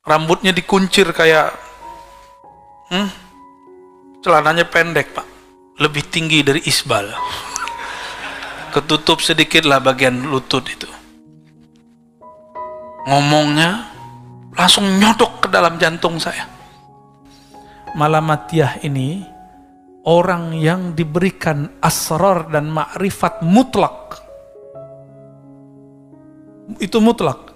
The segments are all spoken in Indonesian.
Rambutnya dikuncir kayak celananya pendek, Pak. Lebih tinggi dari isbal. Ketutup sedikit lah bagian lutut itu. Ngomongnya langsung nyodok ke dalam jantung saya. Malamatiyah ini orang yang diberikan asrar dan ma'rifat mutlak. Itu mutlak.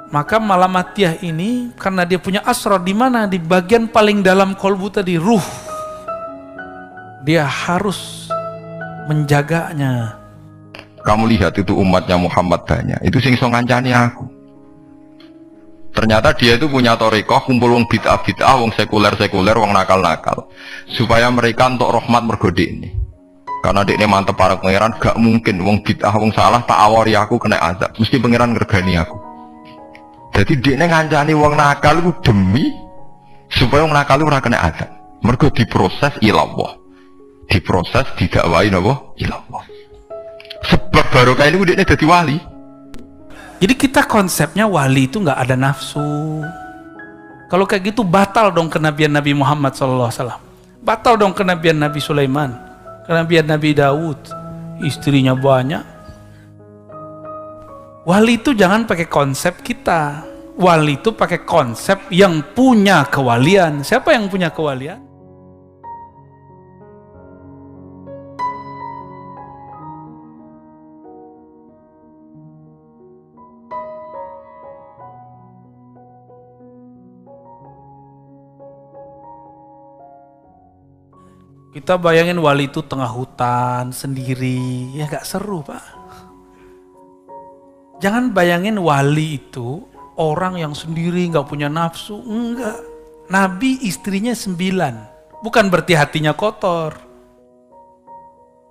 Maka malamatiyah ini karena dia punya asrar di mana? Di bagian paling dalam kolbu tadi, ruh. Dia harus menjaganya. Kamu lihat itu umatnya Muhammad banyak, itu sing iso ngancani aku. Ternyata dia itu punya thariqah, kumpul wong bid'ah-bid'ah, wong sekuler-sekuler, wong nakal-nakal. Supaya mereka untuk rahmat mergo ini. Karena dekne mantep para pangeran, gak mungkin wong bid'ah, wong salah tak awari aku kena azab. Mesti pangeran ngergani aku. Jadi dekne ngancani wong nakal itu demi supaya wong nakal ora kena azab. Mergo diproses ilallah. Diproses didakwai napa? Ilallah. Sebab barokah ini dekne dadi wali. Jadi kita konsepnya wali itu nggak ada nafsu. Kalau kayak gitu batal dong kenabian Nabi Muhammad SAW. Batal dong kenabian Nabi Sulaiman, kenabian Nabi Daud, istrinya banyak. Wali itu jangan pakai konsep kita. Wali itu pakai konsep yang punya kewalian. Siapa yang punya kewalian? Kita bayangin wali itu tengah hutan, sendiri, ya gak seru, Pak. Jangan bayangin wali itu orang yang sendiri, gak punya nafsu, enggak. Nabi istrinya 9, bukan berarti hatinya kotor.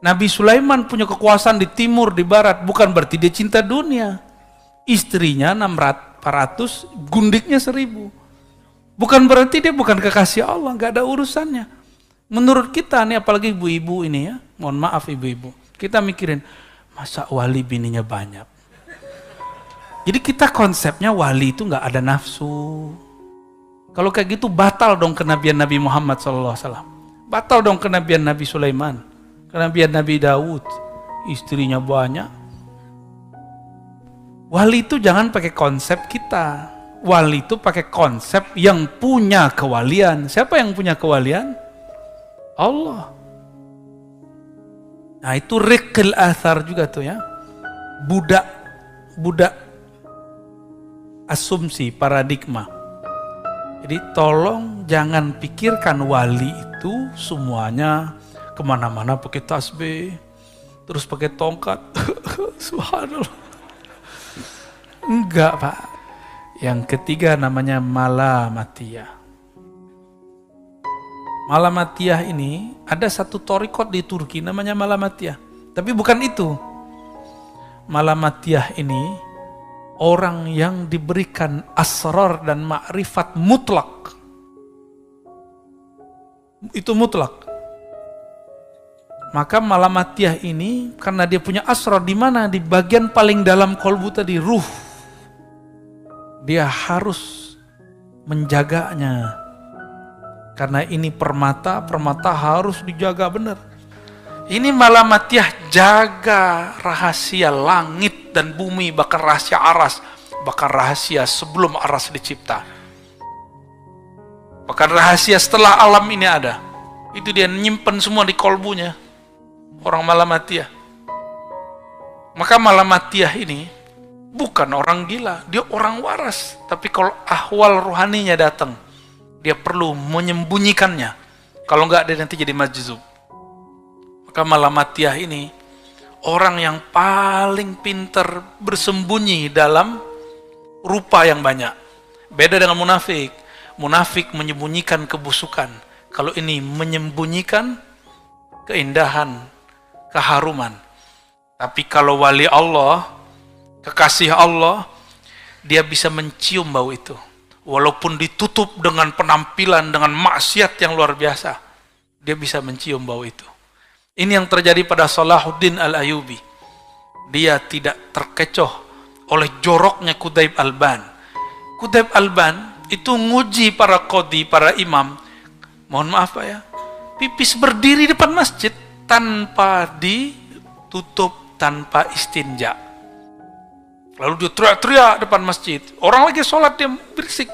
Nabi Sulaiman punya kekuasaan di timur, di barat, bukan berarti dia cinta dunia. Istrinya 400, gundiknya 1000. Bukan berarti dia bukan kekasih Allah, gak ada urusannya. Menurut kita nih, apalagi ibu-ibu ini ya, mohon maaf ibu-ibu, kita mikirin, masa wali bininya banyak? Jadi kita konsepnya wali itu nggak ada nafsu. Kalau kayak gitu batal dong kenabian Nabi Muhammad SAW. Batal dong kenabian Nabi Sulaiman, kenabian Nabi Daud, istrinya banyak. Wali itu jangan pakai konsep kita. Wali itu pakai konsep yang punya kewalian. Siapa yang punya kewalian? Allah. Nah itu riqil athar juga tuh ya. Budak asumsi, paradigma. Jadi tolong jangan pikirkan wali itu semuanya kemana-mana pakai tasbih, terus pakai tongkat. Subhanallah. Enggak, Pak. Yang ketiga namanya malamatiyah. Malamatiyah ini ada satu thariqat di Turki namanya malamatiyah. Tapi bukan itu. Malamatiyah ini orang yang diberikan asrar dan ma'rifat mutlak. Itu mutlak. Maka malamatiyah ini karena dia punya asrar di mana? Di bagian paling dalam kolbu tadi, ruh. Dia harus menjaganya. Karena ini permata harus dijaga benar. Ini malamatiyah, jaga rahasia langit dan bumi, bahkan rahasia aras, bahkan rahasia sebelum aras dicipta. Bahkan rahasia setelah alam ini ada. Itu dia nyimpen semua di kolbunya. Orang malamatiyah. Maka malamatiyah ini bukan orang gila, dia orang waras. Tapi kalau ahwal rohaninya datang, dia perlu menyembunyikannya. Kalau enggak dia nanti jadi majzub. Maka malamatiyah ini orang yang paling pintar bersembunyi dalam rupa yang banyak. Beda dengan munafik. Munafik menyembunyikan kebusukan. Kalau ini menyembunyikan keindahan, keharuman. Tapi kalau wali Allah, kekasih Allah, dia bisa mencium bau itu. Walaupun ditutup dengan penampilan, dengan maksiat yang luar biasa, dia bisa mencium bau itu. Ini yang terjadi pada Salahuddin Al-Ayyubi. Dia tidak terkecoh oleh joroknya Qutaib Alban. Qutaib Alban itu nguji para qadhi, para imam. Mohon maaf Pak ya, pipis berdiri depan masjid tanpa ditutup, tanpa istinja. Lalu dia teriak-teriak depan masjid. Orang lagi sholat dia berisik.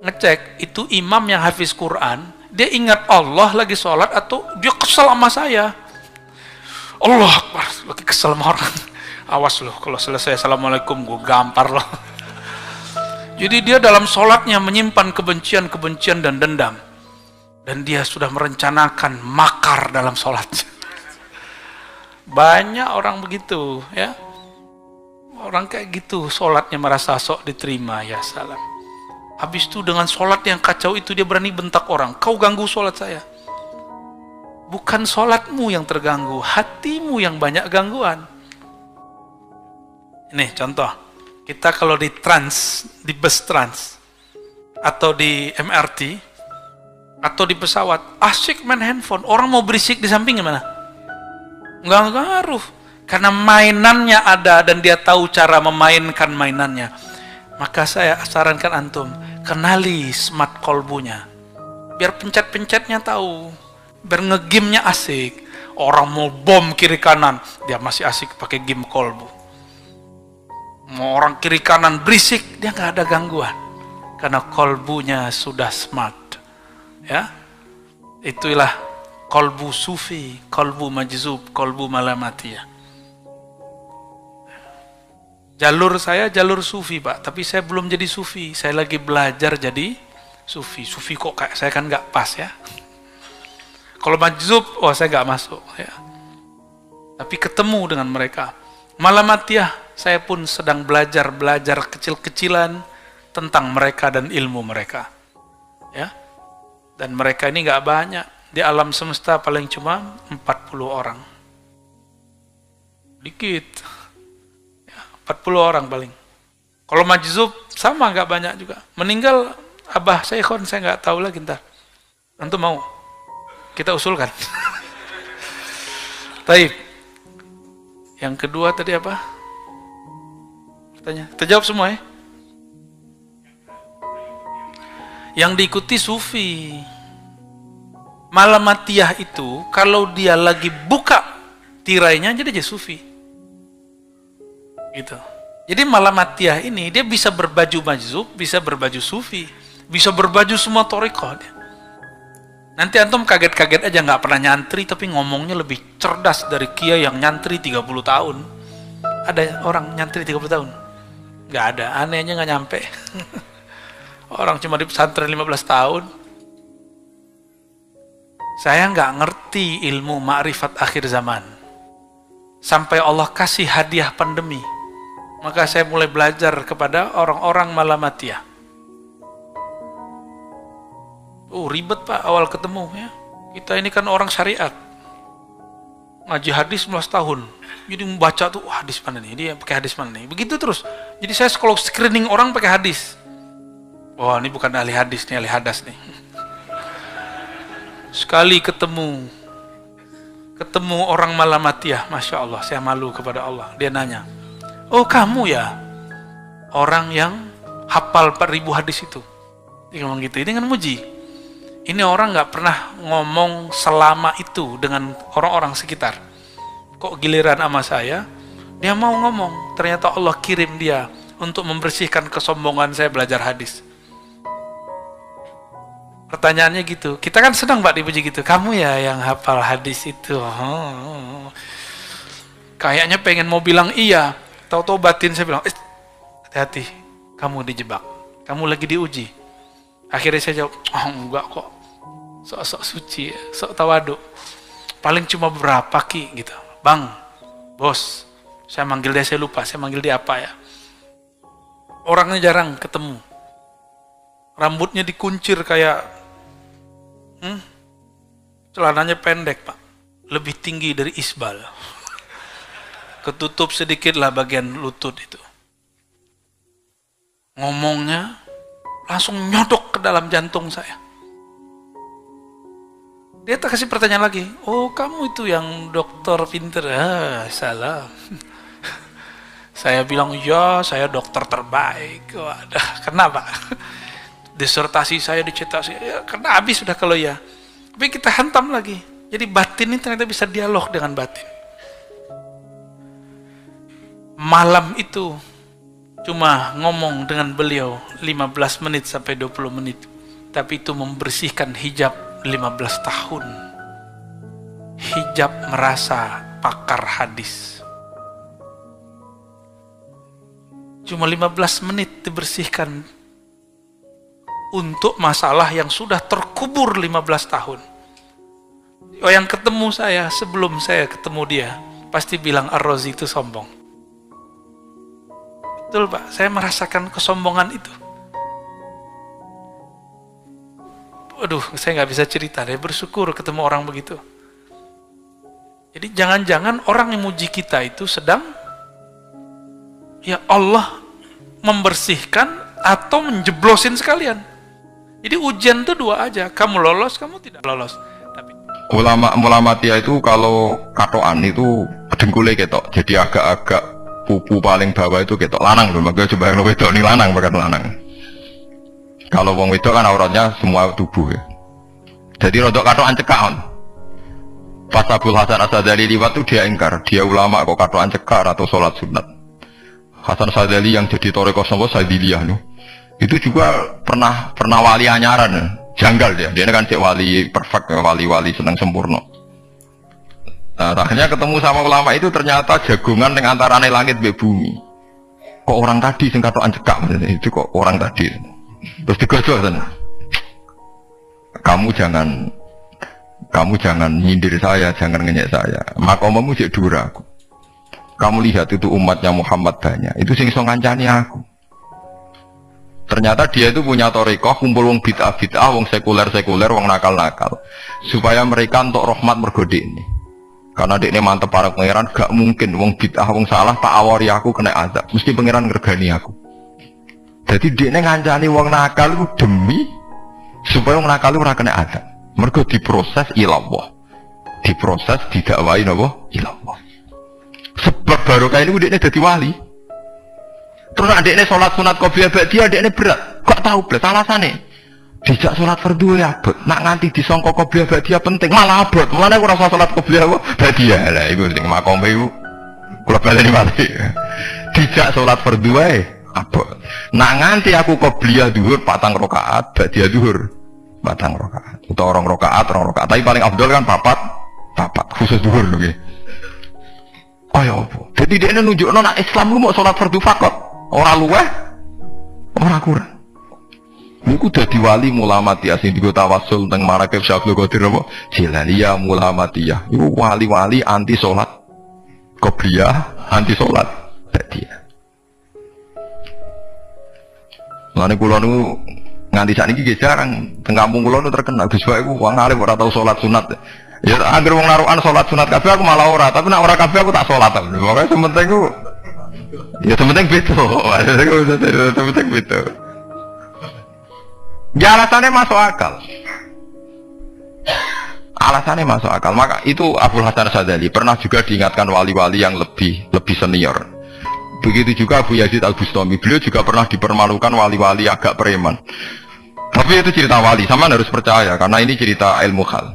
Ngecek, itu imam yang hafiz Quran, dia ingat Allah lagi sholat atau dia kesel sama saya. Allah Akbar, lagi kesel sama orang. Awas loh, kalau selesai Assalamualaikum gue gampar loh. Jadi dia dalam sholatnya menyimpan kebencian-kebencian dan dendam. Dan dia sudah merencanakan makar dalam sholat. Banyak orang begitu ya. Orang kayak gitu sholatnya merasa sok diterima, ya salam. Habis itu dengan sholat yang kacau itu dia berani bentak orang. Kau ganggu sholat saya. Bukan sholatmu yang terganggu, hatimu yang banyak gangguan. Ini contoh. Kita kalau di bus trans, atau di MRT, atau di pesawat, asyik main handphone. Orang mau berisik di samping gimana? Nggak ngaruh. Karena mainannya ada dan dia tahu cara memainkan mainannya. Maka saya sarankan antum, kenali smart kolbunya. Biar pencet-pencetnya tahu. Biar ngegame-nya asik. Orang mau bom kiri kanan, dia masih asik pakai game kolbu. Mau orang kiri kanan berisik, dia nggak ada gangguan. Karena kolbunya sudah smart. Ya, itulah kolbu sufi, kolbu majzub, kolbu malamatiyah. Jalur saya jalur sufi Pak, tapi saya belum jadi sufi. Saya lagi belajar jadi sufi. Sufi kok kayak saya kan nggak pas ya. Kalau majzub, oh saya nggak masuk ya. Tapi ketemu dengan mereka. Malamatiyah, saya pun sedang belajar kecil-kecilan tentang mereka dan ilmu mereka. Ya. Dan mereka ini nggak banyak. Di alam semesta paling cuma 40 orang. Dikit. 40 orang paling. Kalau majzub sama nggak banyak juga. Meninggal Abah Syekhon saya nggak tahu lagi ntar. Antum mau? Kita usulkan. Taib. Yang kedua tadi apa? Tanya. Kita jawab semua ya. Yang diikuti sufi. Malamatiyah itu kalau dia lagi buka tirainya jadi sufi. Gitu. Jadi Malamatiyah ini dia bisa berbaju majzub, bisa berbaju sufi, bisa berbaju semua thariqah dia. Nanti antum kaget-kaget aja nggak pernah nyantri tapi ngomongnya lebih cerdas dari kiai yang nyantri 30 tahun. Ada orang nyantri 30 tahun? Nggak ada, anehnya nggak nyampe. Orang cuma di pesantren 15 tahun. Saya nggak ngerti ilmu ma'rifat akhir zaman. Sampai Allah kasih hadiah pandemi. Maka saya mulai belajar kepada orang-orang Malamatiyah. Ribet Pak awal ketemu ya. Kita ini kan orang syariat. Ngaji hadis 15 tahun. Jadi membaca tuh, hadis mana nih? Dia pakai hadis mana nih? Begitu terus. Jadi saya kalau screening orang pakai hadis. Wah, ini bukan ahli hadis nih, ahli hadas nih. Sekali ketemu orang Malamatiyah, Masya Allah, saya malu kepada Allah. Dia nanya, oh kamu ya orang yang hafal 4000 hadis itu? Dia ngomong gitu, ini kan muji. Ini orang nggak pernah ngomong selama itu dengan orang-orang sekitar. Kok giliran sama saya, dia mau ngomong. Ternyata Allah kirim dia untuk membersihkan kesombongan saya belajar hadis. Pertanyaannya gitu, kita kan senang Pak dipuji gitu. Kamu ya yang hafal hadis itu. Kayaknya pengen mau bilang iya. Tahu-tahu batin saya bilang, hati-hati, kamu dijebak. Kamu lagi diuji. Akhirnya saya jawab, oh enggak kok. Sok-sok suci, sok tawadu. Paling cuma berapa Ki gitu. Bang, bos, saya manggil dia, saya lupa. Saya manggil dia apa ya. Orangnya jarang ketemu. Rambutnya dikuncir kayak celananya pendek Pak, lebih tinggi dari isbal, ketutup sedikit lah bagian lutut itu. Ngomongnya langsung nyodok ke dalam jantung saya. Dia tak kasih pertanyaan lagi, oh kamu itu yang dokter pinter? Salah. Saya bilang, ya saya dokter terbaik. Wadah, kenapa? Disertasi saya dicetak, ya, karena habis sudah kalau ya. Tapi kita hantam lagi. Jadi batin ini ternyata bisa dialog dengan batin. Malam itu cuma ngomong dengan beliau 15 menit sampai 20 menit. Tapi itu membersihkan hijab 15 tahun. Hijab merasa pakar hadis. Cuma 15 menit dibersihkan untuk masalah yang sudah terkubur 15 tahun. Oh, yang ketemu saya sebelum saya ketemu dia pasti bilang Ar-Razi itu sombong. Betul Pak, saya merasakan kesombongan itu. Aduh, saya nggak bisa cerita deh, bersyukur ketemu orang begitu. Jadi jangan-jangan orang yang muji kita itu sedang ya Allah membersihkan atau menjeblosin sekalian. Jadi ujian itu dua aja, kamu lolos, kamu tidak lolos. Tapi ulama Tia itu kalau katoan itu dengkulnya ketok, jadi agak-agak pupu paling bawah itu ketok lanang loh, makanya coba yang wedok nih lanang, bukan lanang. Kalau wong wedok kan auratnya semua tubuh ya. Jadi rodok katoan cekak. Pas Abdul Hasan As-Sadali liwat tuh dia ingkar, dia ulama kok katoan cekak atau sholat sunat. Hasan Sadali yang jadi toreko sama Sadiliyah loh. Itu juga pernah wali anyaran, janggal dia kan cek wali perfect, wali senang sempurna. Nah, akhirnya ketemu sama ulama itu ternyata jagungan dengan antarane langit be bumi. Kok orang tadi sing katokan cekak, itu kok orang tadi. Terus digojok sana. Kamu jangan nyindir saya, jangan ngenyek saya. Makomamu cek dura aku. Kamu lihat itu umatnya Muhammad banyak, itu sing iso ngancani aku. Ternyata dia itu punya torikoh, kumpul wong bid'ah, wong sekuler, wong nakal, supaya mereka untuk rahmat mergode ini. Karena dia ini mantep para pangeran, gak mungkin wong bid'ah, wong salah tak awari aku kena azab, mesti pangeran ngergani aku. Jadi dia ini ngancani wong nakal itu demi supaya wong nakal itu ora kena azab. Mergo diproses ilallah, diproses didakwai napa ilallah. Sebab barokah ini dia ini jadi wali. Terus adiknya sholat sunat qobliyah ba'diyah, adiknya berat. Kok tahu berat? Alasannya dijak sholat fardu ya abot. Nak nganti disangka qobliyah ba'diyah penting, malah abot. Mulane aku rasa sholat qobliyah ba'diyah. Lah iku sing makome iku kula baleni malih. Dijak sholat fardu wae abot. Nak nganti aku qobliyah dhuwur 4 rakaat, ba'diyah dhuwur 4 rakaat. Utawa 2 rakaat, 2 rakaat. Tapi paling afdol kan 4 khusus dhuwur lho nggih. Kaya apa? Jadi dia nunjukno nak Islam ku mau sholat fardu fakot. Orang luweh, orang kurang. Niku dadi wali Mulamatiyah sing digo tawasul teng Marakib Syabdul Qadir apa? Jilaliyah Mulamatiyah. Iku wali-wali anti salat qobliyah, anti salat ba'diyah. Lane kula nu nganti sakniki nggih jarang teng kampung kula nu terkenal Gus Bae ku wong alim ora tau salat sunat. Ya anggere wong narukan salat sunat kabeh aku malah ora, tapi nek ora kabeh aku tak salat. Pokoke sementing ku ya sementing betul, sementing betul. Ya alasannya masuk akal. Alasannya masuk akal. Maka itu Abdul Hasan Sadali pernah juga diingatkan wali-wali yang lebih senior. Begitu juga Abu Yazid Al-Bustami. Beliau juga pernah dipermalukan wali-wali agak preman. Tapi itu cerita wali, sama harus percaya karena ini cerita ilmu hal.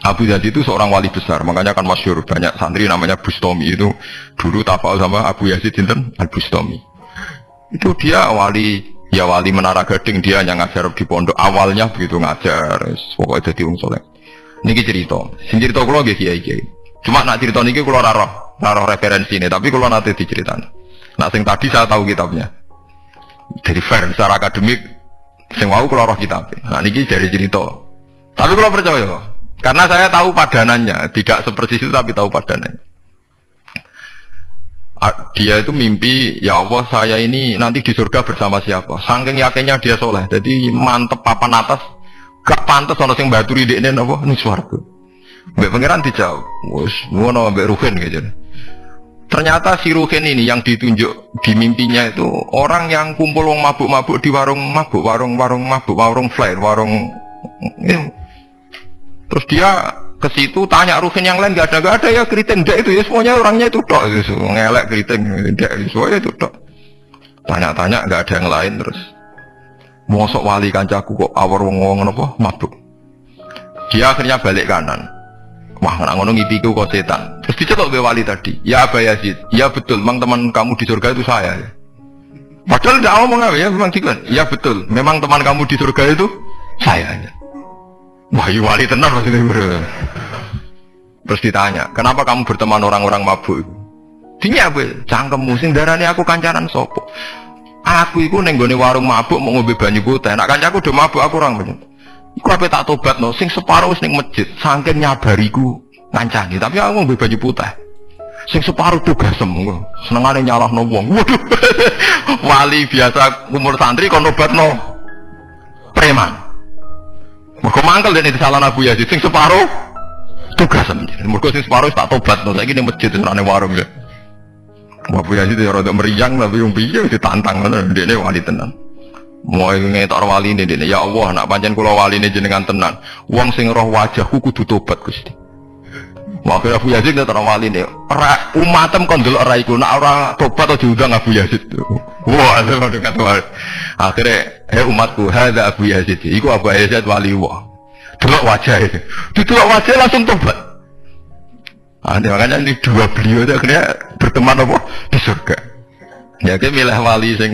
Abu Yazid itu seorang wali besar, makanya kan masyhur banyak santri namanya Bustami itu dulu tafal sama Abu Yazid Al-Bustami. Itu dia wali Menara Gading, dia yang ngajar di pondok awalnya begitu ngajar, pokoknya jadi wong saleh. Niki cerita, sing cerita kula nggih kiai-kiai. Cuma nak cerita niki kula ora roh referensine, tapi kula nate diceritani. Nak sing tadi saya tahu kitabnya. Jadi fair secara akademik sing wau kula roh kitabnya. Nah niki dari cerita. Tapi kula percaya karena saya tahu padanannya, tidak seperti itu tapi tahu padanannya. Dia itu mimpi, ya Allah saya ini nanti di surga bersama siapa? Saking yakinnya dia soleh, jadi mantep papan atas, gak pantas ono sing baturi dekne napa ning swarga. Mbek pangeran dijawab, wis ngono mbek Ruhin gitu. Ternyata si Ruhin ini yang ditunjuk di mimpinya itu orang yang kumpul wong mabuk-mabuk di warung mabuk, warung flare, warung. Terus dia ke situ tanya Ruhin yang lain nggak ada ya keriting ndak itu ya semuanya orangnya itu tok ngelek keriting ndak semuanya itu tok. Tanya-tanya nggak ada yang lain terus. Mosok wali kancaku kok awar wong apa mabuk. Dia akhirnya balik kanan. Wah, nak ngono ngipiku kok setan. Terus dicetok be wali tadi. Ya Aba Yazid, ya betul, memang teman kamu di surga itu saya. Padahal tidak ngomong apa ya, memang diklan. Ya betul, memang teman kamu di surga itu saya. Wah, ya wali tenar maksudnya bro. Terus ditanya, kenapa kamu berteman orang-orang mabuk? Dinya apa? Cangkemmu sing darane aku kancanan sopo. Aku iku ning gone warung mabuk mau ngombe banyu putih. Nak kancaku do mabuk aku orang banyak. Iku ape tak tobatno sing separuh wis ning masjid saking nyabariku ngancani tapi aku ngombe banyu putih sing separuh tugasem senengane nyalahno wong. Waduh. Wali biasa umur santri kon tobatno preman mergo mangkel dene disalahno Abu Yazid sing separuh tugasem mergo sing separuh tak tobatno saiki ning masjid ora ning warung ya. Abu Yazid ya rada meriang tapi wong piye ditantang ngono ndekne wali tenan. Mau ngetok wali ini, ya Allah, nak pancen kula wali ini jenengan tenan. Wong sing roh wajahku kudu tobat Gusti. Wakil Abu Yazid ngetok wali ini, umatem kon delok ora iku, nak ora tobat atau diundang Abu Yazid. Wah, itu dekat wali. Akhirnya, umatku, ada Abu Yazid. Iku Abu Yazid wali wah. Delok wajah itu, delok wajah langsung tobat. Makanya ini dua beliau itu akhirnya berteman apa di surga. Ya, kita milih wali sing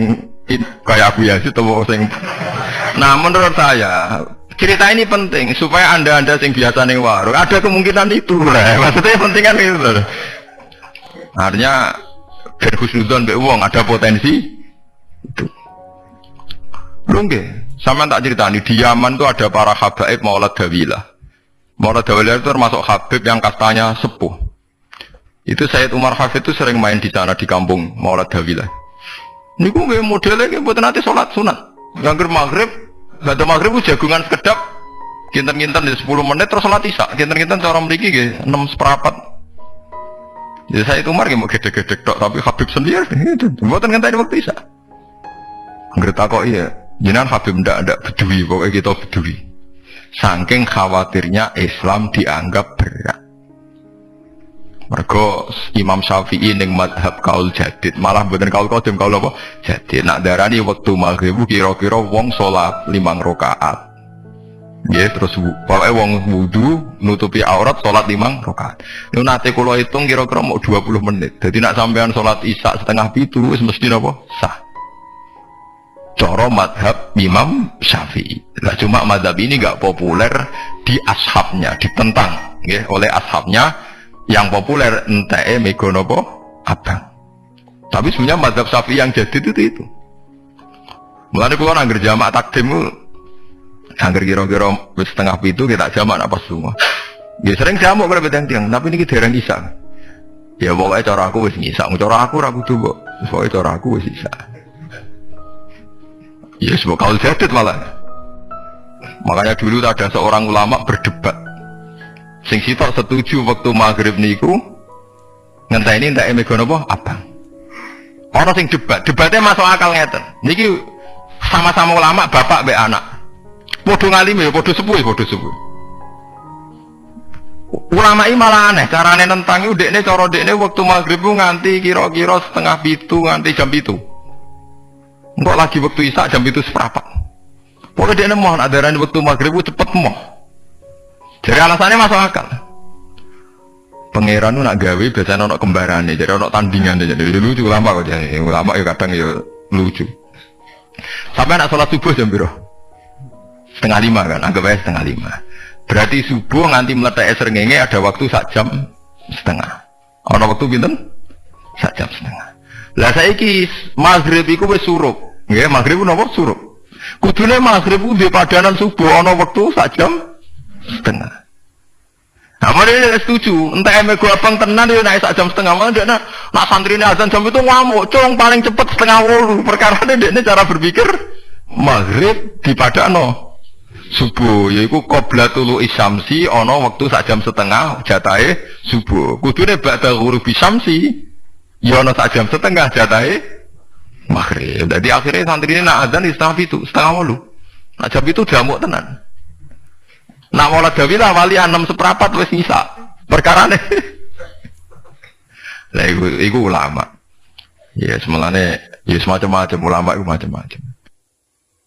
kayak Abu Yazid atau sing. Nah menurut saya cerita ini penting supaya anda sing biasa ning warung ada kemungkinan itu lah. Maksudnya penting kan itu. Artinya berhusnudzon be wong ada potensi itu. Belum ke? Sama tak cerita nih di Yaman tuh ada para habaib Maulad Dawilah. Maulad Dawilah itu termasuk habib yang kastanya sepuh. Itu Sayyid Umar Hafid itu sering main di sana di kampung Maulad Dawilah. Niku nggih modele nggih mboten nate salat sunat. Nganggur maghrib, badhe maghrib ku jagungan sekedap kinten-kinten di 10 menit terus salat isya. Kinten-kinten cara mriki nggih 6:15. Ya saya itu nggih mau gedhe-gedhe tok tapi Habib sendiri itu mboten ngenteni waktu isya. Angger takok iya, jenengan Habib ndak bedui pokoke kita bedui. Saking khawatirnya Islam dianggap berat. Mergo Imam Syafi'i ning madhab kaul jadid malah mboten kaul qadim kaul apa jadid nak darani wektu maghrib kira-kira wong salat 5 rakaat nggih terus pokoke wong wudu nutupi aurat salat 5 rakaat niku nate kula hitung kira-kira mau 20 menit dadi nak sampean salat isya setengah 7 wis mesti napa sah cara madhab Imam Syafi'i. Lah cuma madhab ini enggak populer di ashabnya ditentang nggih oleh ashabnya. Yang populer enteke mego napa abang. Tapi sebenarnya mazhab Syafi'i yang jadi itu. Mulane kula nangger jamak takdim ku angger kira-kira wis setengah 7 kita jamak apa semua. Ya sering jamak karo tiang-tiang, tapi niki dereng isa. Ya pokoke cara aku wis ngisa, cara aku ora kudu kok. Pokoke cara aku wis isa. Ya sebab kaul jadid malah. Makanya dulu ada seorang ulama berdebat. Sing sitok setuju waktu maghrib niku ngenteni ndak mego napa abang. Ana sing debatnya masuk akal ngeten. Niki sama-sama ulama bapak mbek anak. Padha ngalime, padha sepuh. Ulama iki malah aneh, carane nentang iku dekne cara dekne waktu maghrib ku nganti kira-kira setengah 7 nganti jam 7. Engko lagi waktu isya jam 7 seprapat. Pokoke dekne mohon adarane waktu maghrib ku cepet moh. Jadi alasannya masuk akal. Pangeran itu nak gawe biasanya ono kembarane, jadi ono tandingan jadi lucu ulama kok jadi ulama ya kadang ya lucu. Sampai nak sholat subuh jam berapa? 4:30 kan, anggap aja 4:30. Berarti subuh nganti meletak srengenge ada waktu 1 jam setengah. Ono waktu pinten? 1 jam setengah. Lah saiki maghrib iku wis surup. Nggih, maghrib napa surup. Kudune maghrib ku di padanan subuh ono waktu 1 jam setengah. Nah, mereka setuju. Entah emang gue abang tenan dia naik 1 jam setengah. Mana dia nak santri ini azan jam itu ngamuk. Colong paling cepat 7:30. Perkara dia cara berpikir maghrib di padano subuh. Yaitu qoblatul isyamsi. Ono waktu 1 jam setengah jatahe subuh. Kudune ba'da ghurubi syamsi. Ya ono 1 jam setengah jatahe maghrib. Jadi akhirnya santri ini nak azan di setengah 7, 7:30. Nak jam itu jamuk tenan. Nak maulid Dawi lah wali 6/4 wis nyisa. Perkarane. Lah iku ulama. Ya semelane ya semacam-macam ulama iku macam-macam.